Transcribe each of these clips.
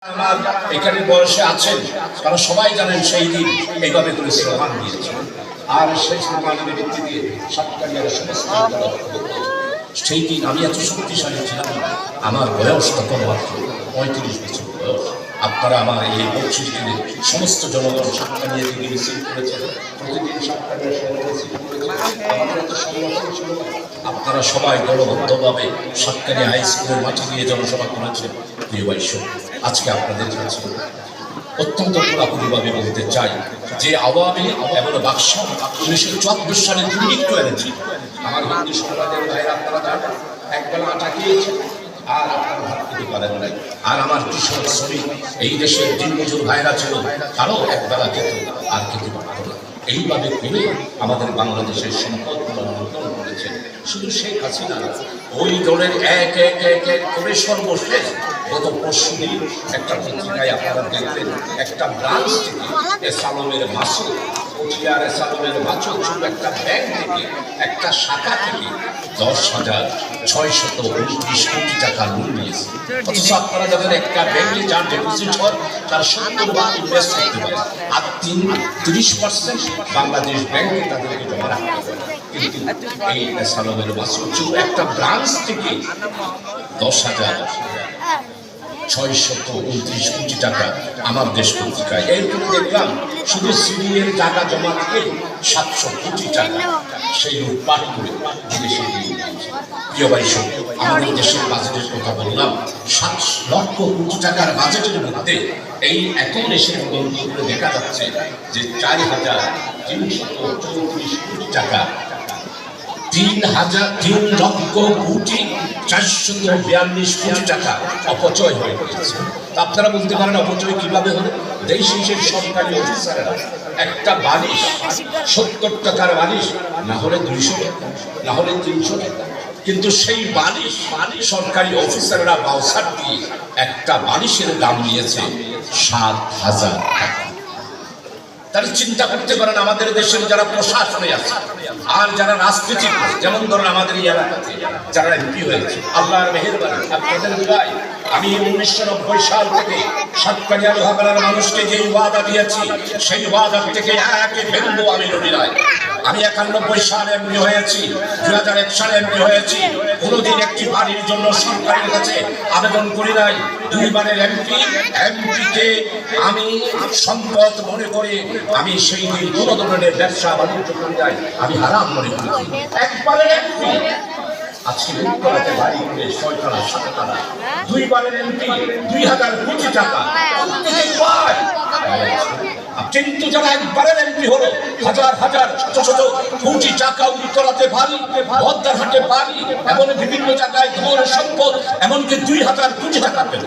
আমার এখানে বয়সে আছেন তারা সবাই জানেন সেই দিন এইভাবে করে স্লোগান দিয়েছে। আর সেই স্লোগানের ভিত্তি দিয়ে সাতকানিয়ার সমস্ত সেই দিন আমি এত শক্তিশালী ছিলাম। আমার বয়স তখন মাত্র 35 বছর বয়স। আপনারা আমার এই বছরটিতে সমস্ত জনগণ সাতকানিয়া থেকে মিছিল করেছেন, প্রতিদিন সাতকানিয়া শহরে মিছিল করেছেন। আমাদের এত সংগঠন ছিল, আপনারা সবাই দলবদ্ধভাবে সাতকানিয়া হাই স্কুলের মাঠে গিয়ে জনসভা করেছেন। প্রিয় বৈশ্য, আজকে আপনাদের কাছে অত্যন্ত পুরাপুরিভাবে বলতে চাই যে আওয়ামী এবং বাকশাল 1974 সালে দুর্নীতি এনেছে। আমার হিন্দু সমাজের ভাইরা আপনারা জানেন, একবেলা আটা খেয়েছে আর আপনারা ভাত খেতে পারেন নাই। আর আমার কৃষক শ্রমিক এই দেশের দিনমজুর ভাইরা ছিল, তারাও একবেলা খেত আর খেতে পারত না। এইভাবে করে আমাদের বাংলাদেশের সম্পদগুলো লুণ্ঠন করেছে। শুধু শেখ হাসিনা, ওই দলের এক এক এক এক করে সর্বশেষ গত পরশুদিন একটা পত্রিকায় আপনারা দেখবেন, একটা ব্রাঞ্চ থেকে এসালমের মাসুদ পটিয়ার এসালমের মাসুদ ছোট একটা ব্যাংক থেকে, একটা শাখা থেকে 10,629 কোটি টাকা লোন নিয়েছে। অথচ আপনারা যাদের একটা ব্যাংকে যার ডিপোজিট হয় তার 70% ইনভেস্ট করতে পারে, আর 30% বাংলাদেশ ব্যাংকে তাদেরকে জমা রাখতে পারে। কিন্তু এই এসালমের মাসুদ ছোট একটা ব্রাঞ্চ থেকে 10,629 কোটি টাকা আমার দেশ পত্রিকায়। এরপরে দেখলাম শুধু সিডিএর টাকা জমা থেকে 700 কোটি টাকা সেই লুটপাট করে বিদেশে দিয়ে দিয়েছে। প্রিয় ভাই, আমাদের দেশের বাজেটের কথা বললাম, 7 লক্ষ কোটি টাকার বাজেটের মধ্যে এই এখন এসে তদন্ত করে দেখা যাচ্ছে যে 4,334 কোটি টাকা 3,3,442 কোটি টাকা অপচয় হয়ে গেছে। আপনারা বলতে পারেন অপচয় কিভাবে হলো? দেশ শেষের সরকারি অফিসারেরা একটা বালিশ 70 টাকার বালিশ, না হলে 200 টাকা, না হলে 300 টাকা, কিন্তু সেই বালিশ সরকারি অফিসাররা বাউসার দিয়ে একটা বালিশের দাম নিয়েছে 7,000 টাকা। তাহলে চিন্তা করতে পারেন আমাদের দেশের যারা প্রশাসনে আছে আর যারা রাজনীতি, যেমন ধরুন আমাদের এই এলাকাতে যারা এমপি হয়েছে, আল্লাহর মেহেরবানি আপনাদের দোয়ায় আমি 1990 সাল থেকে সাতকানিয়া লোহাগড়ার মানুষকে যে ওয়াদা দিয়েছি সেই ওয়াদা থেকে এক বিন্দু আমি নড়ি নাই। আমি 91 সালে এমপি হয়েছি, 2001 সালে এমপি হয়েছি, কোনোদিন একটি বাড়ির জন্য সরকারের কাছে আবেদন করি নাই। 2 বারের এমপিকে আমি সম্পদ মনে করে আমি সেই দিন কোনো ধরনের ব্যবসা বাণিজ্য করি নাই, আমি হারাম মনে করি। একবারের এমপি আজকে উত্তরাতে বাড়ি করে 6 তলা 7 তলা, 2 বারের এমপি 2,000 কোটি টাকা কিন্তু যারা একবারের এমপি হলো হাজার হাজার শত কোটি টাকা উত্তরাতে বাড়ি, বদ্দারহাটে বাড়ি, এমন বিভিন্ন জায়গায় ধন সম্পদ, এমনকি 2,000 কোটি টাকা পেল।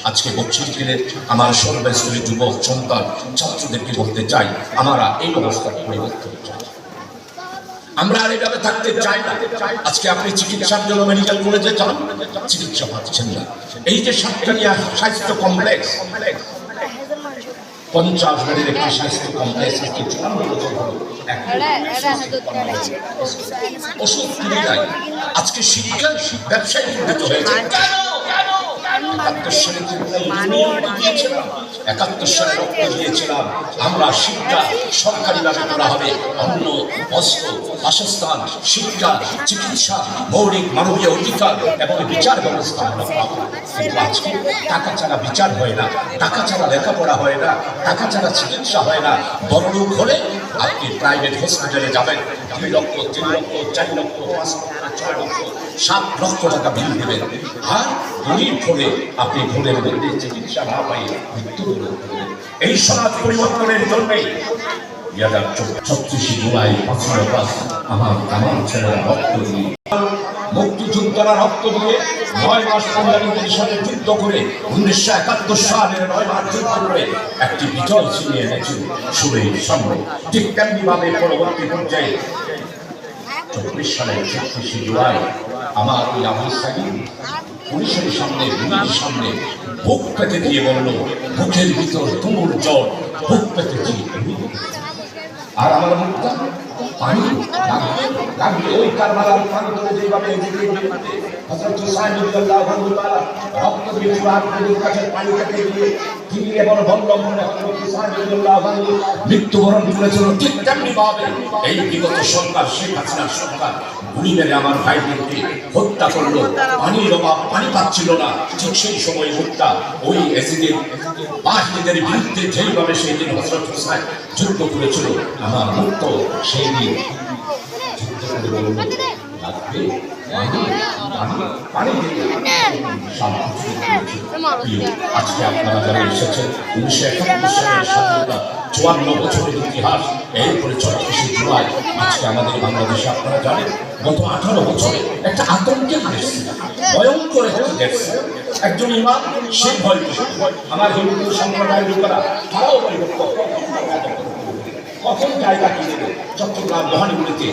আজকে বছরের আমার সর্বস্তরের যুবক সন্তান ছাত্রদেরকে বলতে চাই, আমরা এই অবস্থার পরিবর্তন চাই। আমরা আর এইভাবে থাকতে চাই না। আজকে আপনি চিকিৎসার জন্য মেডিকেল কলেজে যান, চিকিৎসা পাচ্ছেন না। এই যে সাতকানিয়া স্বাস্থ্য কমপ্লেক্স, 50 বেডের একটি স্বাস্থ্য কমপ্লেক্স, ওষুধ কিনে যায়। আজকে শিক্ষা ব্যবসায় পরিণত হয়েছে। 71 সালে রক্ত দিয়েছিলাম আমরা। শিক্ষা সরকারিভাবে করা হবে, অন্ন, বস্ত্র, বাসস্থান, শিক্ষা, চিকিৎসা, মৌলিক মানবীয় অধিকার এবং বিচার ব্যবস্থা আমরা পাবো। কিন্তু আজকে টাকা ছাড়া বিচার হয় না, টাকা ছাড়া লেখাপড়া হয় না, টাকা ছাড়া চিকিৎসা হয় না। বড়লোক হলে আপনি প্রাইভেট হসপিটালে যাবেন, 2 লক্ষ, 3 লক্ষ, 4 লক্ষ, 5 লক্ষ, 6 লক্ষ, 7 লক্ষ টাকা বিল দেবেন। আর গরিব হলে আপনি ভোরের মধ্যে চিকিৎসা না পাই মৃত্যুবরণ করবেন। এই সমাজ পরিবর্তনের জন্যই 2036 জুলাই 5 আমার ছেলেরা রক্ত দিয়ে, মুক্তিযোদ্ধারা রক্ত দিয়ে 9 মাস 15 দিন সাথে যুদ্ধ করে 1971 সালের 9 মাস যুদ্ধ করে একটি বিজয় ছিনিয়ে এনেছিল সুরের সামনে। ঠিক তেমনিভাবে পরবর্তী পর্যায়ে 24 সালের 36 জুলাই আমার ওই আবু সাইদ পুলিশের সামনে, গুলির সামনে বুক পেতে দিয়ে বলল, বুকের ভিতর তুমুল জ্বর, বুক পেতে দিয়ে। আর আমার মুখটা পানি লাগবে ওই কারবালার প্রান্তরে যেভাবে হযরত হুসাইন রাদিয়াল্লাহু আনহু তাআলা রক্ত দিয়ে পুরান নদীর কাছে পানি খেতে গিয়ে তিনি এবং বল্লভমনে হযরত হুসাইন রাদিয়াল্লাহু আনহু মৃত্যুবরণ করেছিল। ঠিক তেমনি ভাবে এই বিগত সরকার শেখ হাসিনার সরকার গুলি মেরে আমার ভাইদেরকে হত্যা করলো। পানির অভাব, পানি পাচ্ছিল না। ঠিক সেই সময় মুক্তা ওই এজিদের বাহিনীদের বিরুদ্ধে যেইভাবে সেই দিন হযরত হুসাইন যুদ্ধ করেছিল, আমার মুক্ত সেই দিন যুদ্ধ করে বলল লাগবে আজকে আপনারা যারা এসেছেন 1971 সালের স্বাধীনতা 54 বছরের ইতিহাস, এরপরে 34শে জুলাই আজকে আমাদের বাংলাদেশে আপনারা জানেন গত 18 বছরে একটা আতঙ্কের দেশ, ভয়ঙ্কর একটা দেশ। একজন ইমাম সে ভয়, আমার হিন্দু সম্প্রদায়ের লোকেরা তারাও ভয় কখন জায়গা কিনে দেবে। চট্টগ্রাম মহানগরীতে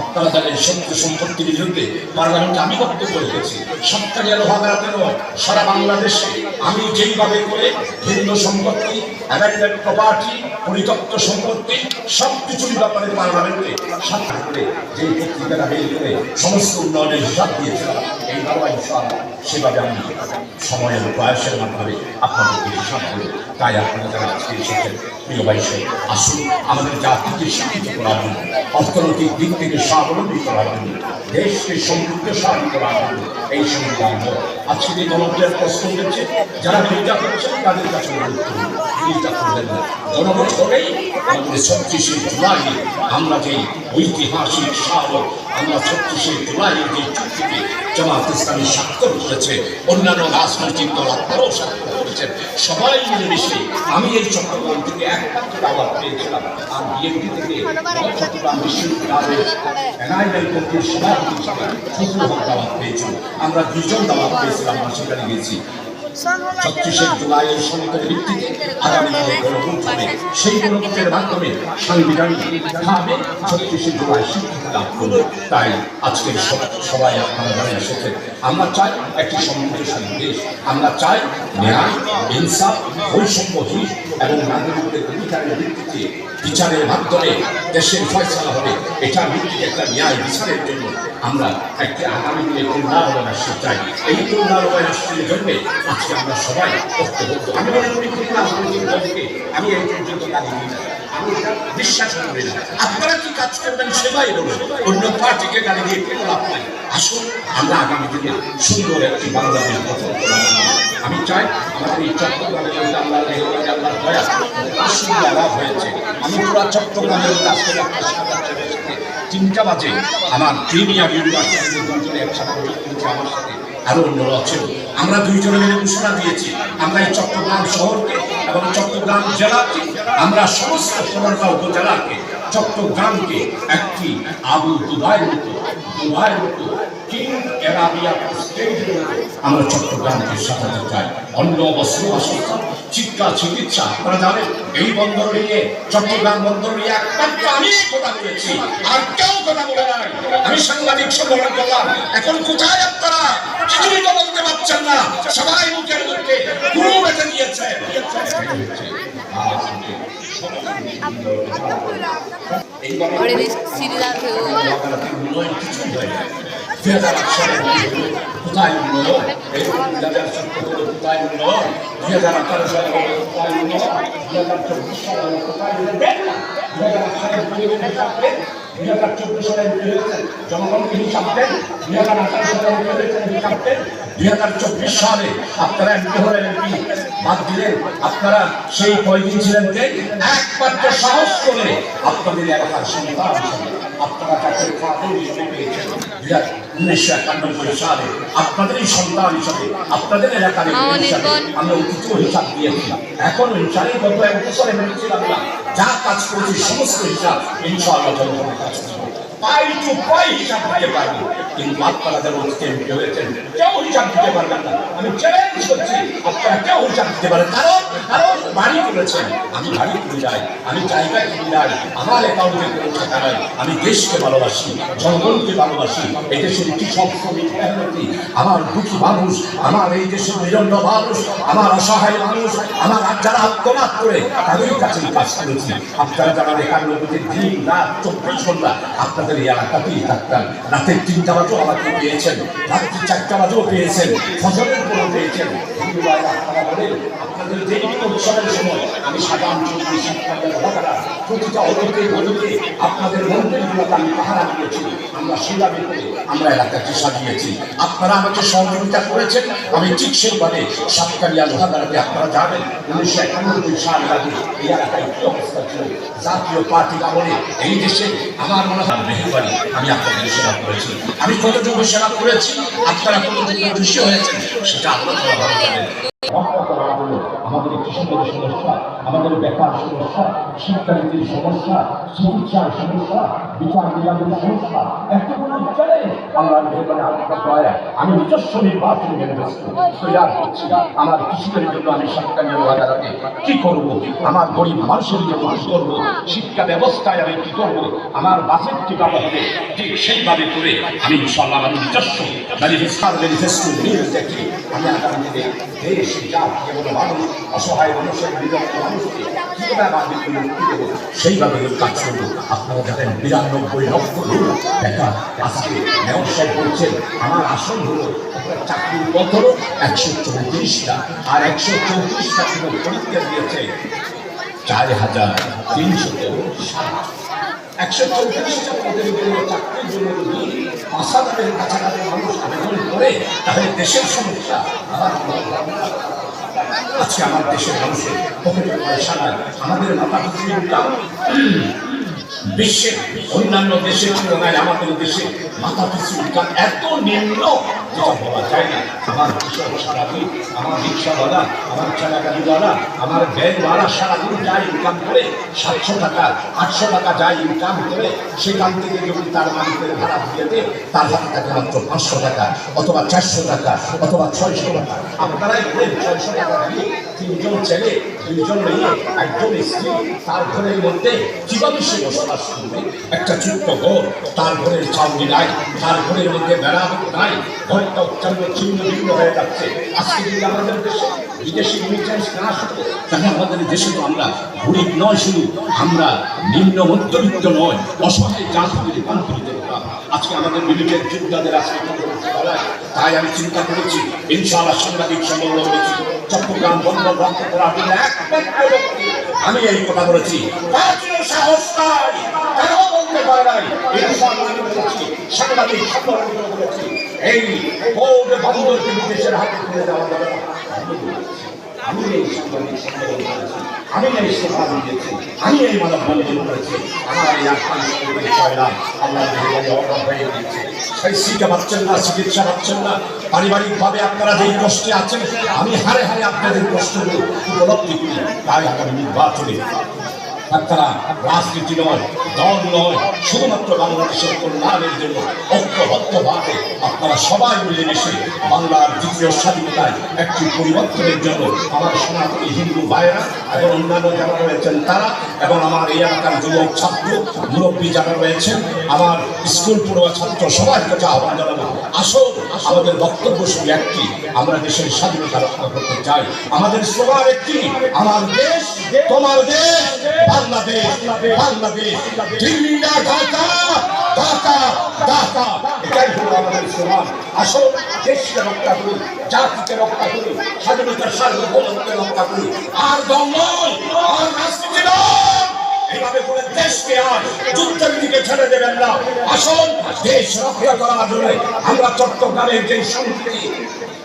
আপনারা জানেন শত্রু সম্পত্তির বিরুদ্ধে পার্লামেন্টে আমি বক্তব্য রেখেছি। সরকারি লোহাগারাতে নয়, সারা বাংলাদেশে আমি যেইভাবে করে হিন্দু সম্পত্তি, অ্যামেন্ডমেন্ট প্রপার্টি, পরিত্যক্ত সম্পত্তি সবকিছুর ব্যাপারে পার্লামেন্টে সাক্ষাৎ করে যে পত্রিকাটা বের করে সমস্ত উন্নয়নের হিসাব দিয়েছিলাম, এইভাবে ইনশাআল্লাহ সেভাবে আমি সময়ের প্রয়াসের মাধ্যমে আপনাদেরকে হিসাব করি। তাই আপনারা যারা আজকে এসেছেন প্রিয় ভাই, আসুন আমাদের জাতিকে শিক্ষিত করার জন্য, অর্থনৈতিক দিক থেকে স্বাবলম্বী করার জন্য, দেশকে সমৃদ্ধশালী করার জন্য এই সংবিধান আজকে যে গণভোটের প্রশ্ন উঠেছে, যারা মির্জা করছেন তাদের কাছে মির্জা করবেন না। গণভোট হলেই আমাদের 36শে জুলাই আমরা যে ঐতিহাসিক স্মারক, আমরা 36শে জুলাইয়ের যে চুক্তিতে জামাত ইসলামী স্বাক্ষর করেছে, অন্যান্য রাজনৈতিক দল আপনারাও স্বাক্ষর করেছেন, সবাই মিলেমিশে আমি এই চট্টগ্রাম থেকে একমাত্র দাওয়াত পেয়েছিলাম। আর বিএনপি থেকে চট্টগ্রাম বিশ্ববিদ্যালয়ের এনআইএল কমিটির সভাপতি হিসেবে ফজলুল হক দাওয়াত পেয়েছিল। আমরা দুজন দাওয়াত পেয়েছিলাম, আমরা সেখানে গেছি। 36শে জুলাইয়ের সমীক্ষার ভিত্তিতে আগামী দিনে গণভোট হবে, সেই গণভোটের মাধ্যমে সাংবিধানিকভাবে 36শে জুলাই স্বীকৃতি লাভ করবে। তাই আজকের সবাই আপনারা যারা এসেছেন, আমরা চাই একটি সমৃদ্ধশালী দেশ, আমরা চাই ন্যায়, ইনসাফ, বৈষম্যহীন এবং নাগরিকদের অধিকারের ভিত্তিতে বিচারের মাধ্যমে দেশের ফয়সালা হবে। এটার ভিত্তিতে একটা ন্যায় বিচারের জন্য আমরা একটি আগামী দিনে কল্যাণ রাষ্ট্র চাই। এই কল্যাণ রাষ্ট্রের জন্য আজকে আমরা সবাই ঐক্যবদ্ধ। আমি মনে করি আমি এই পর্যন্ত কাজ করি না, আমি এটা বিশ্বাস করি না। আপনারা কি কাজ করবেন সেটাই বলুন, অন্য পার্টিকে গাড়ি দিয়ে কোনো লাভ নাই। আসুন আমরা আগামী দিনে সুন্দর একটি বাংলাদেশ গঠন করা। আমি চাই আমাদের এই চট্টগ্রামের মধ্যে আল্লাহ দয়া সুবিধা লাভ হয়েছে। আমি পুরো চট্টগ্রামের কাছে 3টা বাজে আমার প্রিমিয়ার ইউনিভার্সিটিতে দুজনে একসাথে আমার সাথে আরো অন্যরা আছেন। আমরা দুইজনে মিলে ঘোষণা দিয়েছি আমরা এই চট্টগ্রাম শহরকে এবং চট্টগ্রাম জেলাকে, আমরা সমস্ত সোনারগাঁও উপজেলাকে, চট্টগ্রামকে একটি আবু দুবাইয়ের মতো কিং এরাবিয়া স্টেটের আমরা চট্টগ্রামকে সাজাতে চাই। অন্য বস্ত্র বাসস্থান, শিক্ষা, চিকিৎসা, আপনারা জানেন এই বন্দর নিয়ে, চট্টগ্রাম বন্দর নিয়ে একমাত্র আমি কথা বলেছি, আর কেউ কথা বলে নাই। আমি সাংবাদিক সম্মেলন করলাম, এখন কোথায় আপনারা? কিছুই তো বলতে পারছেন না, সবাই মুখের মধ্যে গুরু বেঁধে দিয়েছে। কোথায় উন্নয়ন? এই 2017 কোথায় উন্নয়ন? 2018 সালে কোথায় উন্নয়ন? 2024 সালে কোথায় উন্নয়ন? 2024 সালে জনগণকে হিসাব দেন, 2018 সালে হিসাব দেন। 2024 সালে আপনারা এমপি হলেন, এমপি বাদ দিলেন, আপনারা সেই কয়দিন ছিলেন যে একমাত্র সাহস করে আপনাদের এলাকার সন্তান হিসেবে আপনারা তাদের পেয়েছেন। 1991 সালে আপনাদেরই সন্তান হিসাবে আপনাদের এলাকার আমরা অতীত হিসাব দিয়েছিলাম। এখন হিসাবে গত 1 বছরে মেনেছিলাম না, যা কাজ করেছি সমস্ত হিসাব ইনশাআল্লাহ জনগণের কাছে পাই টু পাই হিসাব দিতে পারবো। কিন্তু আপনারা যেমন এমপি হয়েছেন, কেউ হিসাব দিতে পারবেন না। আমি চ্যালেঞ্জ করছি, আপনারা কেউ হিসাব দিতে পারেন। কারণ বাড়ি করেছেন, আমি বাড়ি করে যাই, আমি জায়গা কিনে যাই, আমার অ্যাকাউন্টে কোনো টাকা নাই। আমি দেশকে ভালোবাসি, জনগণকে ভালোবাসি, এই দেশের কৃষক, শ্রমিক, মেহনতি, আমার দুঃখী মানুষ, আমার এই দেশের নিরন্ন মানুষ, আমার অসহায় মানুষ, আমার যারা আত্মনাদ করে তাদের কাছে কাজ করেছি। আপনারা যারা একান্ন দিন রাত 24 ঘন্টা আপনাদের এই এলাকাতেই থাকতেন, রাতের 3টা বাজেও আমাকে পেয়েছেন, রাত্রি 4টা বাজেও পেয়েছেন, ফজরের পরেও পেয়েছেন। হিন্দু ভাইরা আপনারা বলেন, আপনাদের যে উৎসবের সময় আমি সাধারণ চৌধুরী শিক্ষার্থীর হকারা প্রতিটা অলোকে গলোকে আপনাদের মন্দিরগুলোতে আমি পাহারা দিয়েছি। আমরা সেভাবে করে আমরা এলাকাকে সাজিয়েছি। আপনারা আমাকে সহযোগিতা করেছেন। আমি ঠিক সেইভাবে সাতকানিয়া লোহাগাড়াতে আপনারা যাবেন 1991 সাল আগে এই এলাকায় কি অবস্থা ছিল, জাতীয় পার্টির আমলে এই দেশে আমার মনে হয় মেহরবানি আমি আপনাদের সেবা করেছি। আমি কতটুকু সেবা করেছি, আপনারা কতটুকু খুশি হয়েছেন সেটা আপনারা ভালো জানেন। আমাদের কৃষকের সমস্যা, আমাদের বেকার সমস্যা, শিক্ষানীতির সমস্যা, চিকিৎসার সমস্যা, বিচার বিভাগের সমস্যা, এতগুলো চ্যালেঞ্জ আল্লাহর মেহরবানি আপনার দয়া আমি নিজস্ব নির্বাচন তৈরি করছি। আমার কৃষকের জন্য আমি সাতকানিয়া লোহাগাড়াতে কি করব, আমার গরিব মানুষের জন্য কি করব, শিক্ষা ব্যবস্থায় আমি কি করব, আমার বাজেট কিভাবে হবে, ঠিক সেইভাবে করে আমি ইনশাআল্লাহ আমার নিজস্ব ম্যানিফেস্টো নিয়ে দেখি আমি আগামী দিনে দেশ জাতি এবং মানুষ অসহায় মানুষের বিভক্ত মানুষকে সেইভাবে কাজ করবো। আপনারা জানেন 92 লক্ষ লোক দেখা আজকে মেয়র সাহেব বলছেন আমার আসন হলো চাকরির পদ হলো 134টা, আর 134টা কিন্তু পরীক্ষা দিয়েছে 4360। 134টা পদের জন্য চাকরির জন্য যদি 5,000-এর কাছাকাছি মানুষ আবেদন করে তাহলে দেশের সমস্যা আজকে আমার দেশের মানুষের পকেটের পয়সা নাই। আমাদের মাথা পিছুটা বিশ্বের অন্যান্য দেশের তুলনায় আমাদের দেশে মাথা পিছু ইনকাম এত নিম্ন যেটা বলা যায় না। আমার কৃষক সারাদিন, আমার রিক্সাওয়ালা, আমার চালাগাড়িওয়ালা, আমার ভ্যানওয়ালা সারাদিন যা ইনকাম করে 700 টাকা 800 টাকা যা ইনকাম করে সেখান থেকে যদি তার মালিকের ভাড়া দিয়ে দেয় তার হাতে থাকে মাত্র 500 টাকা অথবা 400 টাকা অথবা 600 টাকা। আপনারাই বলেন 600 টাকা দিয়ে 3জন ছেলে 2জন মেয়ে 1জন স্ত্রী তার ঘরের মধ্যে কিভাবে সে বসবাস করবে? একটা ছোট্ট ঘর, তার ঘরের চাউনি নাই, তার ঘরের মধ্যে বেড়া নাই, ঘরটা অত্যন্ত ছিন্ন ভিন্ন হয়ে যাচ্ছে। আজকে যদি আমাদের দেশে বিদেশি রিমিটেন্স না আসতো তাহলে আমাদের দেশে তো আমরা গরিব নয়, শুধু আমরা নিম্ন মধ্যবিত্ত নয়, অসহায় জাতিতে রূপান্তরিত হতাম। আজকে আমাদের মিলিটের যোদ্ধাদের আজকে তাই আমি চিন্তা করেছি ইনশাআল্লাহ সাংবাদিক সম্মেলন করেছি চট্টগ্রাম বন্দর রক্ত করার জন্য আমি এই কথা বলেছি। সাহস নাই, তারাও বলতে পারে নাই। সাংবাদিক সম্মেলন করেছি এই বোর্ড বন্দরকে দেশের হাতে তুলে দেওয়া যাবে না। আমি এই সাংবাদিক সম্মেলন করেছি, আমি এই সভা দিয়েছি, আমি এই মানববন্ধন করেছি। আমার এই আখ্যান পয়লাম আল্লাহ হয়ে দিচ্ছে। সেই শিক্ষা পাচ্ছেন না, চিকিৎসা পাচ্ছেন না, পারিবারিকভাবে আপনারা যেই কষ্টে আছেন আমি হারে হারে আপনাদের কষ্টগুলো উপলব্ধি করি। তাই আগামী নির্বাচনে আপনারা রাজনীতি নয়, দল নয়, শুধুমাত্র বাংলাদেশের কল্যাণের জন্য ঐক্যবদ্ধভাবে আপনারা সবাই মিলেমিশে বাংলার দ্বিতীয় স্বাধীনতায় একটি পরিবর্তনের জন্য আমার সনাতনী হিন্দু ভাইয়েরা এবং অন্যান্য যারা রয়েছেন তারা এবং আমার এই এলাকার যুবক ছাত্র মুরব্বী যারা রয়েছেন, আমার স্কুল পড়ুয়া ছাত্র সবার কাছে আহ্বান জানাবো, আসো আমাদের বক্তব্য শুধু একটি, আমরা দেশের স্বাধীনতা রক্ষা করতে চাই। আমাদের স্লোগান একটি, আমার দেশ তোমার দেশ বাংলাদেশ, বাংলাদেশ দিল্লি না ঢাকা, ঢাকা ঢাকা, এটাই হলো আমাদের স্লোগান। আসো দেশকে রক্ষা করি, জাতিকে রক্ষা করি, স্বাধীনতার সার্বভৌমত্বকে রক্ষা করি। আর দল নয়, আর রাজনীতি নয়, এইভাবে করে দেশকে আর যুদ্ধের দিকে ছেড়ে দেবেন না। আসুন দেশ রক্ষা করার জন্য আমরা চট্টগ্রামের যে সংস্কৃতি,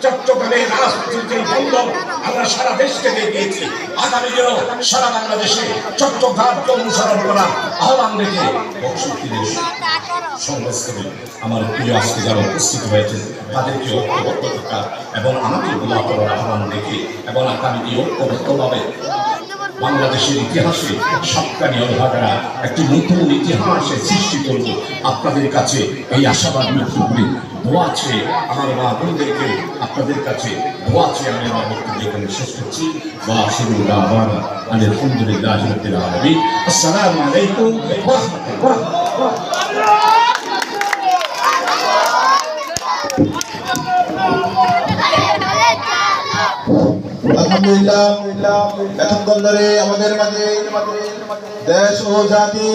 চট্টগ্রামের রাজনীতির যে বন্ধন আমরা সারা দেশকে দিয়ে দিয়েছি, আগামী দিনেও সারা বাংলাদেশে চট্টগ্রামকে অনুসরণ করার আহ্বান রেখে সংস্কৃতি আমার প্রিয় আজকে যারা উপস্থিত হয়েছে তাদেরকে ঐক্যবদ্ধ থাকা এবং আমাকে দোয়া করার আহ্বান রেখে এবং আগামী ঐক্যবদ্ধভাবে বাংলাদেশের ইতিহাসে সাতকানিয়া লোহাগাড়া একটি নতুন ইতিহাসের সৃষ্টি করব আপনাদের কাছে এই আশাবাদ ব্যক্ত করি। দোয়া আছে আমার মা বোনদেরকে আপনাদের কাছে দোয়া আছে। আমি আমার বক্তব্য এখানে শেষ করছি। আলহামদুলিল্লাহ রাব্বিল আলামিন। আসসালামু আলাইকুম ওয়া রাহমাতুল্লাহ। আলহামদুলিল্লাহ এতক্ষণ ধরে আমাদের মাঝে দেশ ও জাতি